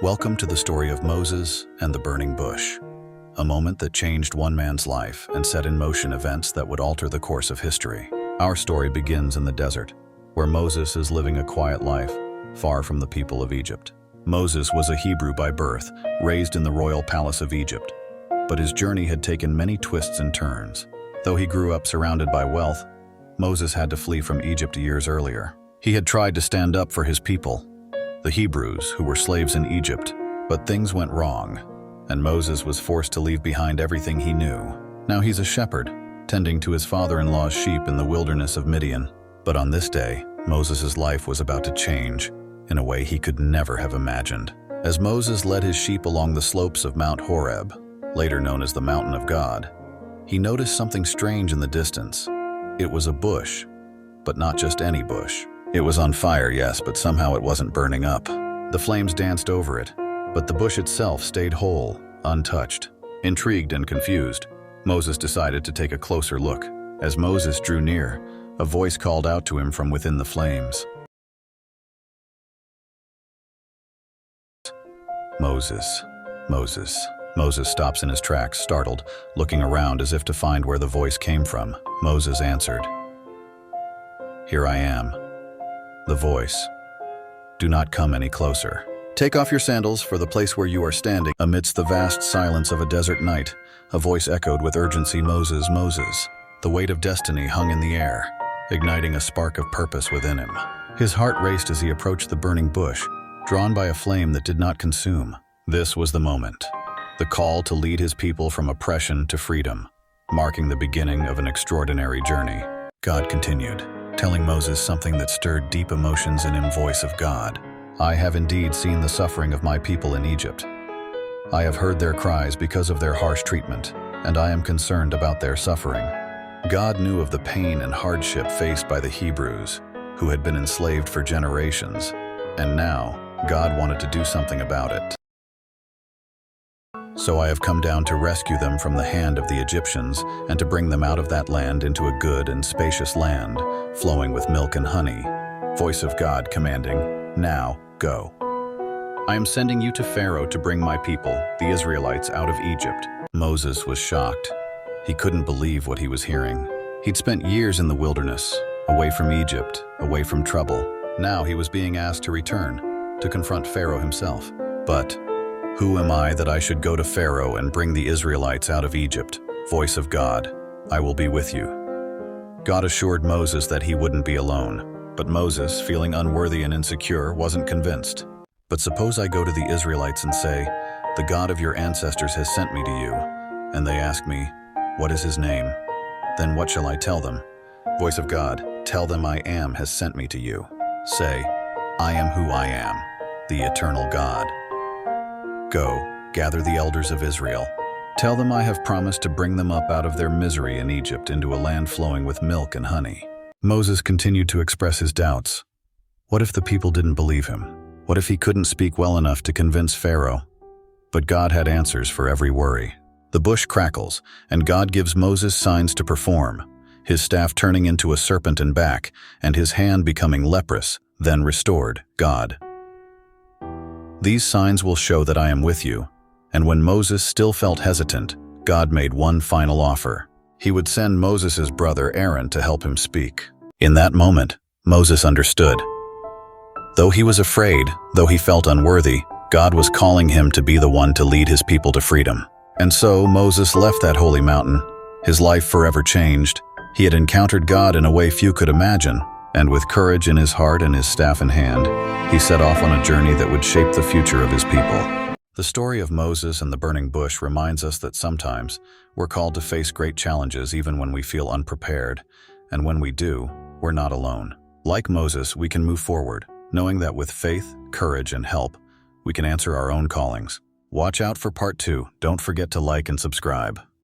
Welcome to the story of Moses and the burning bush, a moment that changed one man's life and set in motion events that would alter the course of history. Our story begins in the desert, where Moses is living a quiet life, far from the people of Egypt. Moses was a Hebrew by birth, raised in the royal palace of Egypt, but his journey had taken many twists and turns. Though he grew up surrounded by wealth, Moses had to flee from Egypt years earlier. He had tried to stand up for his people, the Hebrews, who were slaves in Egypt, but things went wrong, and Moses was forced to leave behind everything he knew. Now he's a shepherd, tending to his father-in-law's sheep in the wilderness of Midian. But on this day, Moses' life was about to change in a way he could never have imagined. As Moses led his sheep along the slopes of Mount Horeb, later known as the Mountain of God, he noticed something strange in the distance. It was a bush, but not just any bush. It was on fire, yes, but somehow it wasn't burning up. The flames danced over it, but the bush itself stayed whole, untouched. Intrigued and confused, Moses decided to take a closer look. As Moses drew near, a voice called out to him from within the flames. Moses, Moses. Moses stops in his tracks, startled, looking around as if to find where the voice came from. Moses answered, "Here I am." The voice, "Do not come any closer. Take off your sandals, for the place where you are standing." Amidst the vast silence of a desert night, a voice echoed with urgency, "Moses, Moses." The weight of destiny hung in the air, igniting a spark of purpose within him. His heart raced as he approached the burning bush, drawn by a flame that did not consume. This was the moment, the call to lead his people from oppression to freedom, marking the beginning of an extraordinary journey. God continued, telling Moses something that stirred deep emotions in him. Voice of God. "I have indeed seen the suffering of my people in Egypt. I have heard their cries because of their harsh treatment, and I am concerned about their suffering." God knew of the pain and hardship faced by the Hebrews, who had been enslaved for generations, and now God wanted to do something about it. "So I have come down to rescue them from the hand of the Egyptians and to bring them out of that land into a good and spacious land, flowing with milk and honey." Voice of God commanding, "Now, go. I am sending you to Pharaoh to bring my people, the Israelites, out of Egypt." Moses was shocked. He couldn't believe what he was hearing. He'd spent years in the wilderness, away from Egypt, away from trouble. Now he was being asked to return, to confront Pharaoh himself. But "Who am I that I should go to Pharaoh and bring the Israelites out of Egypt?" Voice of God, "I will be with you." God assured Moses that he wouldn't be alone, but Moses, feeling unworthy and insecure, wasn't convinced. "But suppose I go to the Israelites and say, 'The God of your ancestors has sent me to you,' and they ask me, 'What is his name?' Then what shall I tell them?" Voice of God, "Tell them I am has sent me to you. Say, 'I am who I am, the eternal God.' Go, gather the elders of Israel. Tell them I have promised to bring them up out of their misery in Egypt into a land flowing with milk and honey." Moses continued to express his doubts. What if the people didn't believe him? What if he couldn't speak well enough to convince Pharaoh? But God had answers for every worry. The bush crackles, and God gives Moses signs to perform, his staff turning into a serpent and back, and his hand becoming leprous, then restored. God. "These signs will show that I am with you." And when Moses still felt hesitant, God made one final offer. He would send Moses' brother Aaron to help him speak. In that moment, Moses understood. Though he was afraid, though he felt unworthy, God was calling him to be the one to lead his people to freedom. And so Moses left that holy mountain, his life forever changed. He had encountered God in a way few could imagine, and with courage in his heart and his staff in hand, he set off on a journey that would shape the future of his people. The story of Moses and the burning bush reminds us that sometimes we're called to face great challenges even when we feel unprepared, and when we do, we're not alone. Like Moses, we can move forward, knowing that with faith, courage, and help, we can answer our own callings. Watch out for part 2. Don't forget to like and subscribe.